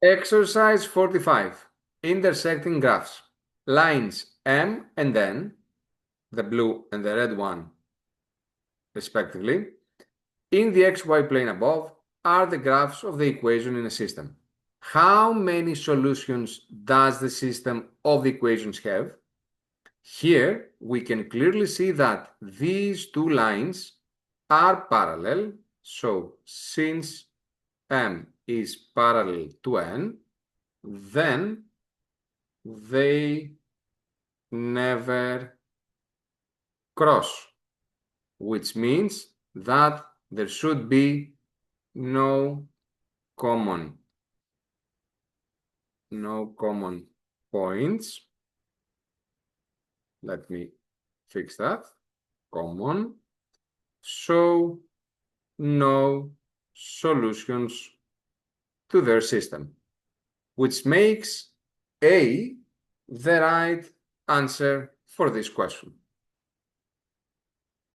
Exercise 45, intersecting graphs. Lines M and N, the blue and the red one, respectively, in the xy plane above are the graphs of the equation in a system. How many solutions does the system of the equations have? Here, we can clearly see that these two lines are parallel. So, since M is parallel to N, then they never cross, which means that there should be no common points. Let me fix that. Common. So no solutions to their system, which makes A the right answer for this question.